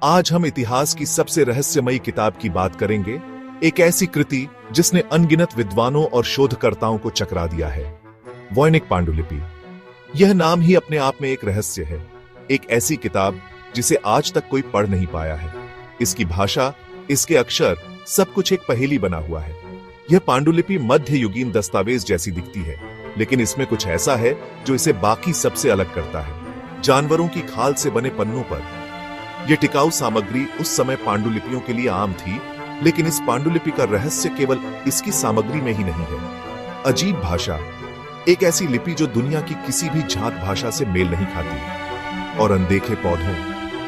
आज हम इतिहास की सबसे रहस्यमयी किताब की बात करेंगे, एक ऐसी कृति जिसने अनगिनत विद्वानों और शोधकर्ताओं को चकरा दिया है। वॉयनिक पांडुलिपि। यह नाम ही अपने आप में एक रहस्य है। एक ऐसी किताब जिसे आज तक कोई पढ़ नहीं पाया है। इसकी भाषा, इसके अक्षर, सब कुछ एक पहेली बना हुआ है। यह पांडुलिपि मध्ययुगीन दस्तावेज जैसी दिखती है, लेकिन इसमें कुछ ऐसा है जो इसे बाकी सबसे अलग करता है। जानवरों की खाल से बने पन्नों पर यह टिकाऊ सामग्री उस समय पांडुलिपियों के लिए आम थी, लेकिन इस पांडुलिपि का रहस्य केवल इसकी सामग्री में ही नहीं है। अजीब भाषा, एक ऐसी लिपि जो दुनिया की किसी भी जात भाषा से मेल नहीं खाती, और अनदेखे पौधों,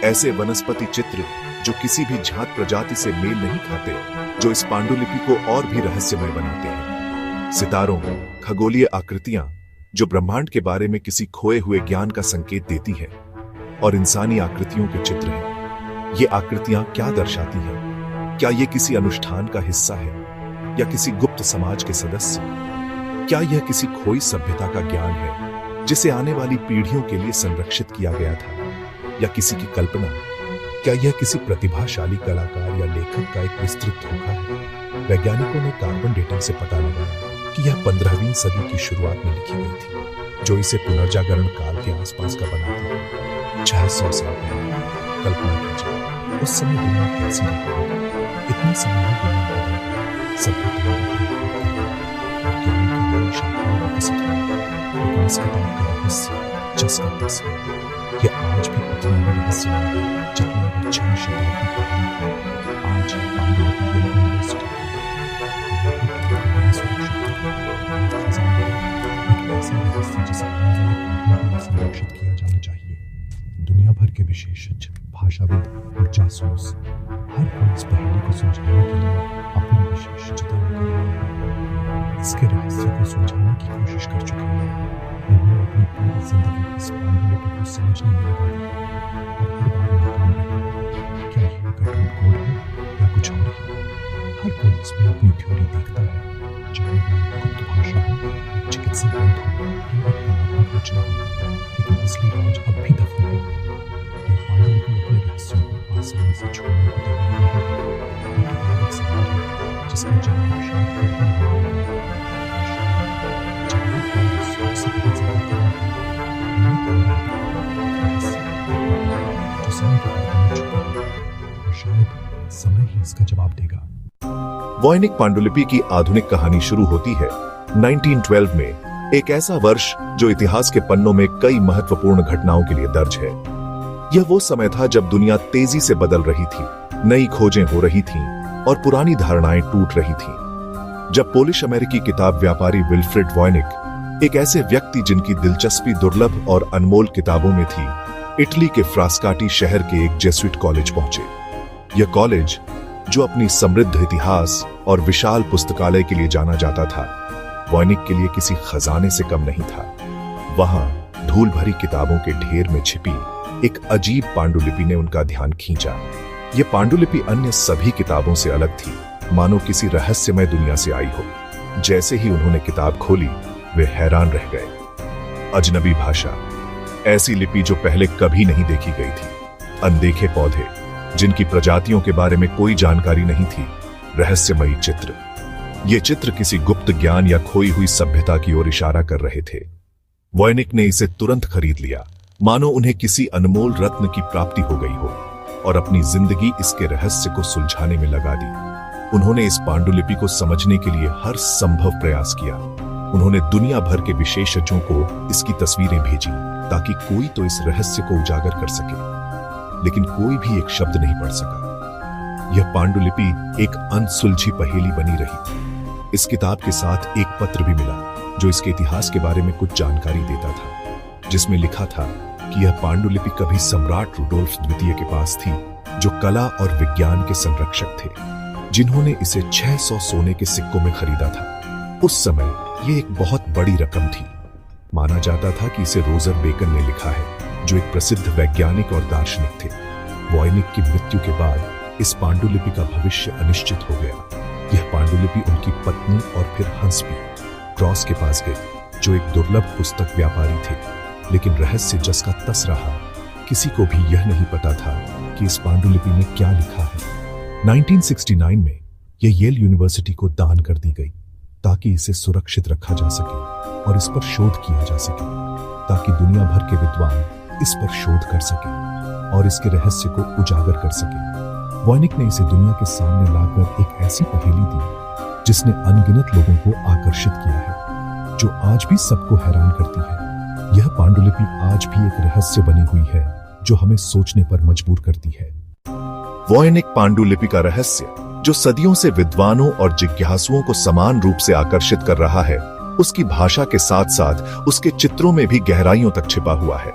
ऐसे वनस्पति चित्र जो किसी भी जात प्रजाति से मेल नहीं खाते, जो इस पांडुलिपि को और भी रहस्यमय बनाते हैं। सितारों, खगोलीय आकृतियां जो ब्रह्मांड के बारे में किसी खोए हुए ज्ञान का संकेत देती है, और इंसानी आकृतियों के चित्र हैं। ये आकृतियां क्या दर्शाती हैं? क्या ये किसी अनुष्ठान का हिस्सा है, या किसी गुप्त समाज के सदस्य? क्या यह किसी खोई सभ्यता का ज्ञान है जिसे आने वाली पीढ़ियों के लिए संरक्षित किया गया था, या किसी की कल्पना? क्या यह किसी प्रतिभाशाली कलाकार या लेखक का एक विस्तृत धोखा है? वैज्ञानिकों ने कार्बन डेटिंग से पता लगाया कि यह 15वीं सदी की शुरुआत में लिखी गई थी, जो इसे पुनर्जागरण काल के आसपास का बनाती है। 600 साल पहले कल्पना कीजिए, उस समय दुनिया कैसी रही? इतने समय में दुनिया बदल गई, सभ्यताएं और ज्ञान की नई शाखाएं विकसित हुई, लेकिन इस किताब का रहस्य जस का तस है। यह आज भी उतना ही रहस्यमय है जितना वह 6 शताब्दी पहले था। आज पांडुलिपि यूनिवर्सिटी जिसे संरक्षित किया जाना चाहिए। दुनिया भर के विशेषज्ञ, भाषाविद और जासूस हर कोई इस पहेली को सुलझाने के लिए अपनी विशेषज्ञता लेकर आए हैं। इसके रहस्य को सुलझाने की कोशिश कर चुके हैं। उन्होंने अपनी पूरी जिंदगी इस पांडुलिपि को समझने में लगा दी, और हर बार नाकाम रहे। क्या यह एक अटूट कोड है या कुछ और है? हर कोई इसमें अपनी थ्योरी देखता है, चाहे वह गुप्त भाषा हो, चिकित्सा ग्रंथ हो या एक कलात्मक रचना हो, लेकिन असली राज अब भी दफन है। यह पांडुलिपि अपने रहस्यों को आसानी से छोड़ने को तैयार नहीं है। यह किताब एक सवाल है जिसका जवाब शायद कभी नहीं मिलेगा। शायद जवाब का रहस्य से बहुत ज्यादा कम है। जो समय के पर्दे में छुपा है, और शायद समय ही इसका जवाब देगा। वॉयनिक पांडुलिपि की आधुनिक कहानी शुरू होती है 1912 में, एक ऐसा वर्ष जो इतिहास के पन्नों में कई महत्वपूर्ण घटनाओं के लिए दर्ज है। यह वो समय था जब दुनिया तेजी से बदल रही थी, नई खोजें हो रही थीं और पुरानी धारणाएं टूट रही थीं। जब पोलिश अमेरिकी किताब व्यापारी विल्फ्रेड वॉयनिक, एक ऐसे व्यक्ति जिनकी दिलचस्पी दुर्लभ और अनमोल किताबों में थी, इटली के फ्रास्काटी शहर के एक जेसुइट कॉलेज पहुंचे। यह कॉलेज, जो अपनी समृद्ध इतिहास और विशाल पुस्तकालय के लिए जाना जाता था, वॉयनिक के लिए किसी खजाने से कम नहीं था। वहां धूल भरी किताबों के ढेर में छिपी एक अजीब पांडुलिपि ने उनका ध्यान खींचा। यह पांडुलिपि अन्य सभी किताबों से अलग थी, मानो किसी रहस्यमय दुनिया से आई हो। जैसे ही उन्होंने किताब खोली, वे हैरान रह गए। अजनबी भाषा, ऐसी लिपि जो पहले कभी नहीं देखी गई थी, अनदेखे पौधे जिनकी प्रजातियों के बारे में कोई जानकारी नहीं थी, रहस्यमयी चित्र। ये चित्र किसी गुप्त ज्ञान या खोई हुई सभ्यता की ओर इशारा कर रहे थे। वॉयनिक ने इसे तुरंत खरीद लिया, मानो उन्हें किसी अनमोल रत्न की प्राप्ति हो गई हो, और अपनी जिंदगी इसके रहस्य को सुलझाने में लगा दी। उन्होंने इस पांडुलिपि को समझने के लिए हर संभव प्रयास किया। उन्होंने दुनिया भर के विशेषज्ञों को इसकी तस्वीरें भेजी, ताकि कोई तो इस रहस्य को उजागर कर सके, लेकिन कोई भी एक शब्द नहीं पढ़ सका। यह पांडुलिपि एक अनसुलझी पहेली बनी रही। इस किताब के साथ एक पत्र भी मिला, जो इसके इतिहास के बारे में कुछ जानकारी देता था, जिसमें लिखा था कि यह पांडुलिपि कभी सम्राट रुडोल्फ द्वितीय के पास थी, जो कला और विज्ञान के संरक्षक थे, जिन्होंने इसे 600 सोने के सिक्कों में खरीदा था। उस समय यह एक बहुत बड़ी रकम थी। माना जाता था कि इसे रोजर बेकन ने लिखा है, जो एक प्रसिद्ध वैज्ञानिक और दार्शनिक थे। वॉयनिक की मृत्यु के बाद इस पांडुलिपि का भविष्य अनिश्चित हो गया। यह पांडुलिपि उनकी पत्नी और फिर हंस भी क्रॉस के पास गई, जो एक दुर्लभ पुस्तक व्यापारी थे। लेकिन रहस्य जस का तस रहा। किसी को भी यह नहीं पता था कि इस पांडुलिपि में क्या लिखा है। 1969 में यह येल यूनिवर्सिटी को दान कर दी गई ताकि इसे सुरक्षित रखा जा सके और इस पर शोध किया जा सके, ताकि दुनिया भर के विद्वान इस पर शोध कर सके और इसके रहस्य को उजागर कर सके। वॉयनिक ने इसे दुनिया के सामने लाकर एक ऐसी पहेली दी जिसने अनगिनत लोगों को आकर्षित किया है, जो आज भी सबको हैरान करती है। यह पांडुलिपि आज भी एक रहस्य बनी हुई है जो हमें सोचने पर मजबूर करती है। वॉयनिक पांडुलिपि का रहस्य, जो सदियों से विद्वानों और जिज्ञासुओं को समान रूप से आकर्षित कर रहा है, उसकी भाषा के साथ साथ उसके चित्रों में भी गहराइयों तक छिपा हुआ है।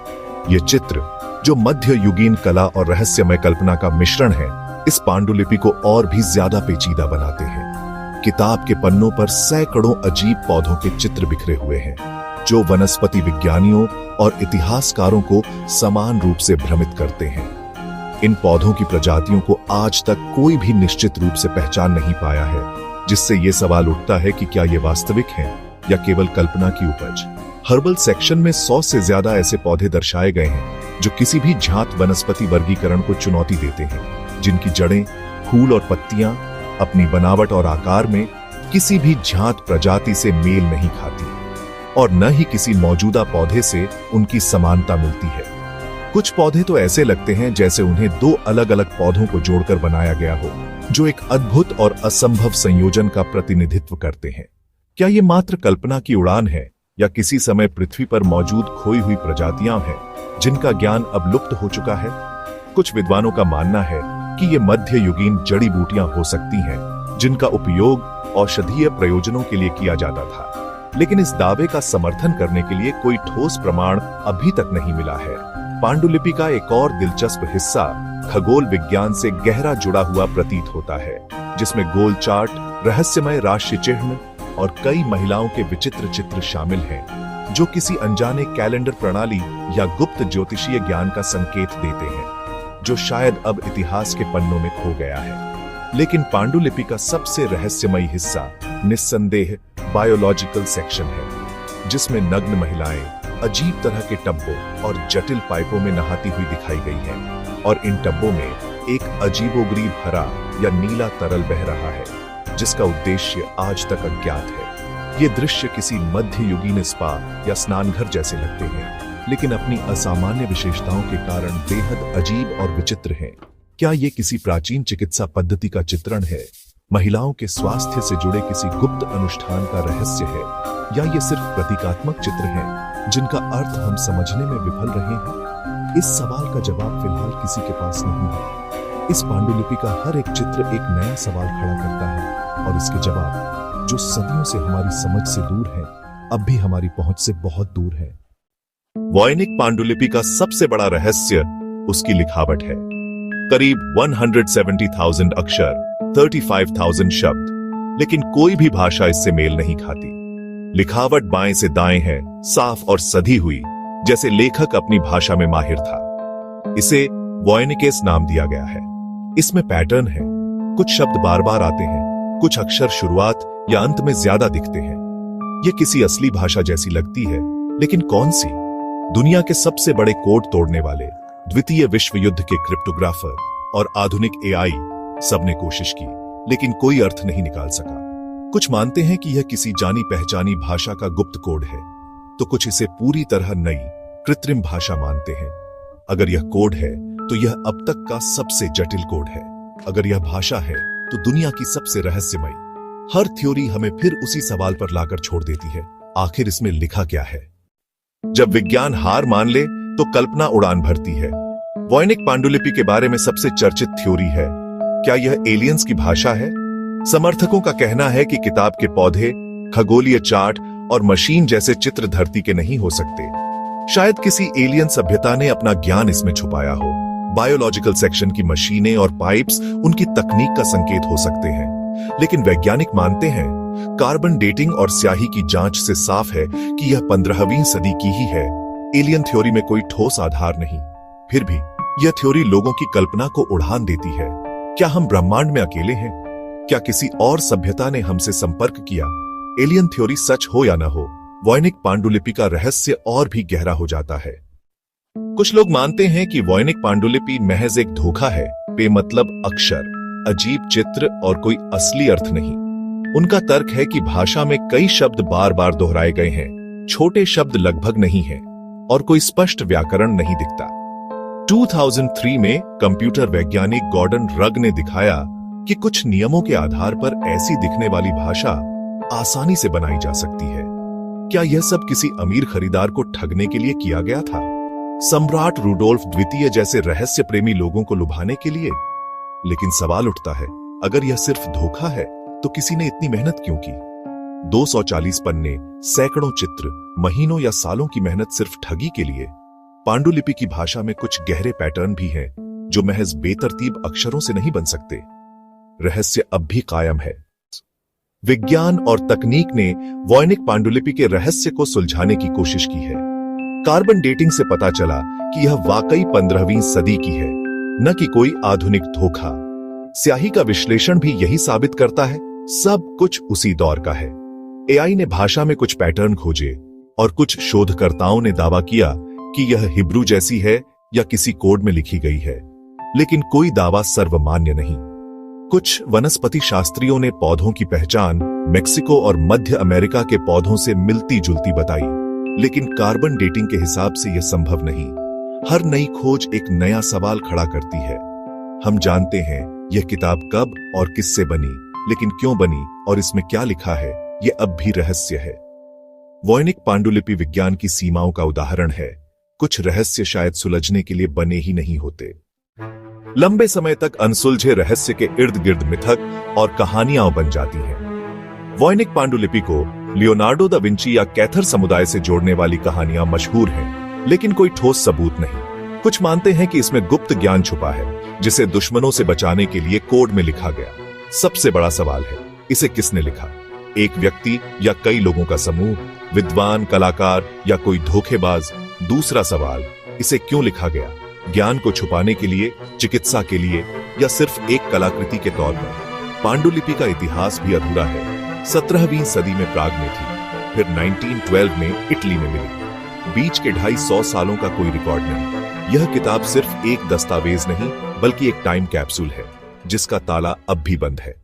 ये चित्र, जो मध्ययुगीन कला और रहस्यमय कल्पना का मिश्रण है, इस पांडुलिपि को और भी ज्यादा पेचीदा बनाते हैं। किताब के पन्नों पर सैकड़ों अजीब पौधों के चित्र बिखरे हुए हैं, जो वनस्पति विज्ञानियों और इतिहासकारों को समान रूप से भ्रमित करते हैं। इन पौधों की प्रजातियों को आज तक कोई भी निश्चित रूप से पहचान नहीं पाया है, जिससे यह सवाल उठता है कि क्या ये वास्तविक हैं या केवल कल्पना की उपज। हर्बल सेक्शन में 100 से ज्यादा ऐसे पौधे दर्शाए गए हैं जो किसी भी झात वनस्पति वर्गीकरण को चुनौती देते हैं, जिनकी जड़ें, फूल और पत्तियां अपनी बनावट और आकार में किसी भी झात प्रजाति से मेल नहीं खाती और न ही किसी मौजूदा पौधे से उनकी समानता मिलती है। कुछ पौधे तो ऐसे लगते हैं जैसे उन्हें दो अलग अलग पौधों को जोड़कर बनाया गया हो, जो एक अद्भुत और असंभव संयोजन का प्रतिनिधित्व करते हैं। क्या ये मात्र कल्पना की उड़ान है या किसी समय पृथ्वी पर मौजूद खोई हुई प्रजातियां हैं जिनका ज्ञान अब लुप्त हो चुका है? कुछ विद्वानों का मानना है कि ये मध्ययुगीन जड़ी बूटियां हो सकती हैं, जिनका उपयोग औषधीय प्रयोजनों के लिए किया जाता था, लेकिन इस दावे का समर्थन करने के लिए कोई ठोस प्रमाण अभी तक नहीं मिला है। पांडुलिपि का एक और दिलचस्प हिस्सा खगोल विज्ञान से गहरा जुड़ा हुआ प्रतीत होता है, जिसमें गोल चार्ट, रहस्यमय राशि चिन्ह और कई महिलाओं के विचित्र चित्र शामिल हैं, जो किसी अनजाने कैलेंडर प्रणाली या गुप्त ज्योतिषीय ज्ञान का संकेत देते हैं, जो शायद अब इतिहास के पन्नों में खो गया है। लेकिन पांडुलिपि का सबसे रहस्यमयी हिस्सा निस्संदेह बायोलॉजिकल सेक्शन है, जिसमें नग्न महिलाएं अजीब तरह के टब्बों और जटिल पाइपों में नहाती हुई दिखाई गई हैं, और इन टब्बों में एक अजीबोगरीब हरा या नीला तरल बह रहा है, जिसका उद्देश्य आज तक अज्ञात है। ये दृश्य किसी मध्ययुगीन स्पा या स्नानघर जैसे लगते हैं, लेकिन अपनी असामान्य विशेषताओं के कारण बेहद अजीब और विचित्र हैं। क्या ये किसी प्राचीन चिकित्सा पद्धति का चित्रण है, महिलाओं के स्वास्थ्य से जुड़े किसी गुप्त अनुष्ठान का रहस्य है, या ये सिर्फ प्रतीकात्मक चित्र हैं जिनका अर्थ हम समझने में विफल रहे हैं? इस सवाल का जवाब फिलहाल किसी के पास नहीं है। इस पांडुलिपि का हर एक चित्र एक नया सवाल खड़ा करता है, और इसके जवाब, जो सदियों से हमारी समझ से दूर है, अब भी हमारी पहुंच से बहुत दूर है। वॉयनिक पांडुलिपि का सबसे बड़ा रहस्य उसकी लिखावट है। करीब 170,000 अक्षर, 35,000 शब्द, लेकिन कोई भी भाषा इससे मेल नहीं खाती। लिखावट बाएं से दाएं है, साफ और सधी हुई, जैसे लेखक अपनी भाषा में माहिर था। इसे वॉयनिकेस नाम दिया गया है। इसमें पैटर्न है, कुछ शब्द बार बार आते हैं, कुछ अक्षर शुरुआत या अंत में ज्यादा दिखते हैं। यह किसी असली भाषा जैसी लगती है, लेकिन कौन सी? दुनिया के सबसे बड़े कोड तोड़ने वाले, द्वितीय विश्व युद्ध के क्रिप्टोग्राफर और आधुनिक एआई सबने कोशिश की, लेकिन कोई अर्थ नहीं निकाल सका। कुछ मानते हैं कि यह किसी जानी पहचानी भाषा का गुप्त कोड है, तो कुछ इसे पूरी तरह नई कृत्रिम भाषा मानते हैं। अगर यह कोड है तो यह अब तक का सबसे जटिल कोड है। अगर यह भाषा है तो दुनिया की सबसे रहस्यमयी। हर थ्योरी हमें फिर उसी सवाल पर लाकर छोड़ देती है, आखिर इसमें लिखा क्या है? जब विज्ञान हार मान ले तो कल्पना उड़ान भरती है। वॉयनिक पांडुलिपि के बारे में सबसे चर्चित थ्योरी है, क्या यह एलियंस की भाषा है? समर्थकों का कहना है कि किताब के पौधे, खगोलीय चार्ट और मशीन जैसे चित्र धरती के नहीं हो सकते। शायद किसी एलियन सभ्यता ने अपना ज्ञान इसमें छुपाया हो। बायोलॉजिकल सेक्शन की मशीनें और पाइप्स उनकी तकनीक का संकेत हो सकते हैं, लेकिन वैज्ञानिक मानते हैं कार्बन डेटिंग और स्याही की जांच से साफ है कि यह 15वीं सदी की ही है। एलियन थ्योरी में कोई ठोस आधार नहीं। फिर भी यह थ्योरी लोगों की कल्पना को उड़ान देती है। क्या हम ब्रह्मांड में अकेले हैं? क्या किसी और सभ्यता ने हमसे संपर्क किया? एलियन थ्योरी सच हो या न हो, वॉयनिक पांडुलिपि का रहस्य और भी गहरा हो जाता है। कुछ लोग मानते हैं कि वॉयनिक पांडुलिपि महज एक धोखा है, बेमतलब अक्षर, अजीब चित्र और कोई असली अर्थ नहीं। उनका तर्क है कि भाषा में कई शब्द बार बार दोहराए गए हैं, छोटे शब्द लगभग नहीं हैं और कोई स्पष्ट व्याकरण नहीं दिखता। 2003 में कंप्यूटर वैज्ञानिक गॉर्डन रग ने दिखाया कि कुछ नियमों के आधार पर ऐसी दिखने वाली भाषा आसानी से बनाई जा सकती है। क्या यह सब किसी अमीर खरीदार को ठगने के लिए किया गया था? सम्राट रुडोल्फ द्वितीय जैसे रहस्य प्रेमी लोगों को लुभाने के लिए? लेकिन सवाल उठता है, अगर यह सिर्फ धोखा है तो किसी ने इतनी मेहनत क्यों की? 240 पन्ने, सैकड़ों चित्र, महीनों या सालों की मेहनत सिर्फ ठगी के लिए? पांडुलिपि की भाषा में कुछ गहरे पैटर्न भी हैं जो महज बेतरतीब अक्षरों से नहीं बन सकते। रहस्य अब भी कायम है। विज्ञान और तकनीक ने वॉयनिक पांडुलिपि के रहस्य को सुलझाने की कोशिश की है। कार्बन डेटिंग से पता चला कि यह वाकई 15वीं सदी की है, न कि कोई आधुनिक धोखा। स्याही का विश्लेषण भी यही साबित करता है, सब कुछ उसी दौर का है। एआई ने भाषा में कुछ पैटर्न खोजे और कुछ शोधकर्ताओं ने दावा किया कि यह हिब्रू जैसी है या किसी कोड में लिखी गई है, लेकिन कोई दावा सर्वमान्य नहीं। कुछ वनस्पति शास्त्रियों ने पौधों की पहचान मेक्सिको और मध्य अमेरिका के पौधों से मिलती जुलती बताई, लेकिन कार्बन डेटिंग के हिसाब से यह संभव नहीं। हर नई खोज एक नया सवाल खड़ा करती है। हम जानते हैं यह किताब कब और किससे बनी, लेकिन क्यों बनी और इसमें क्या लिखा है, यह अब भी रहस्य है। वॉयनिक पांडुलिपि विज्ञान की सीमाओं का उदाहरण है। कुछ रहस्य शायद सुलझने के लिए बने ही नहीं होते। लंबे समय तक अनसुलझे रहस्य के इर्द गिर्द मिथक और कहानियां बन जाती हैं। वॉयनिक पांडुलिपि को लियोनार्डो दा विंची या कैथर समुदाय से जोड़ने वाली कहानियां मशहूर हैं, लेकिन कोई ठोस सबूत नहीं। कुछ मानते हैं कि इसमें गुप्त ज्ञान छुपा है, जिसे दुश्मनों से बचाने के लिए कोड में लिखा गया। सबसे बड़ा सवाल है, इसे किसने लिखा? एक व्यक्ति या कई लोगों का समूह, विद्वान, कलाकार या कोई धोखेबाज? दूसरा सवाल, इसे क्यों लिखा गया? ज्ञान को छुपाने के लिए, चिकित्सा के लिए, या सिर्फ एक कलाकृति के तौर पर? पांडुलिपि का इतिहास भी अधूरा है। 17वीं सदी में प्राग में थी, फिर 1912 में इटली में मिली। बीच के 250 सालों का कोई रिकॉर्ड नहीं। यह किताब सिर्फ एक दस्तावेज नहीं, बल्कि एक टाइम कैप्सूल है, जिसका ताला अब भी बंद है।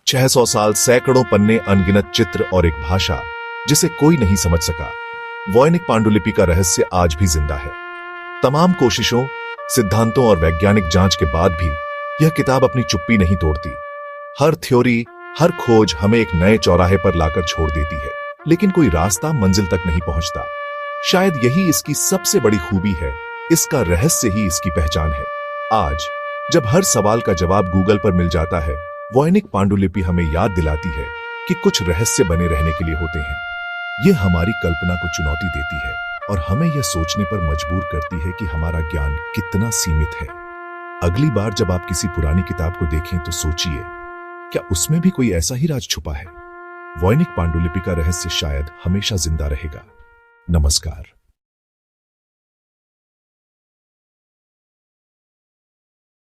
600 साल, सैकड़ों पन्ने, अनगिनत चित्र और एक भाषा जिसे कोई नहीं समझ सका। वॉयनिक पांडुलिपि का रहस्य आज भी जिंदा है। तमाम कोशिशों, सिद्धांतों और वैज्ञानिक जांच के बाद भी यह किताब अपनी चुप्पी नहीं तोड़ती। हर थ्योरी, हर खोज हमें एक नए चौराहे पर लाकर छोड़ देती है, लेकिन कोई रास्ता मंजिल तक नहीं पहुंचता। शायद यही इसकी सबसे बड़ी खूबी है, इसका रहस्य ही इसकी पहचान है। आज जब हर सवाल का जवाब गूगल पर मिल जाता है, वॉयनिक पांडुलिपि हमें याद दिलाती है कि कुछ रहस्य बने रहने के लिए होते हैं। यह हमारी कल्पना को चुनौती देती है और हमें यह सोचने पर मजबूर करती है कि हमारा ज्ञान कितना सीमित है। अगली बार जब आप किसी पुरानी किताब को देखें तो सोचिए, क्या उसमें भी कोई ऐसा ही राज छुपा है? वॉयनिक पांडुलिपि का रहस्य शायद हमेशा जिंदा रहेगा। नमस्कार।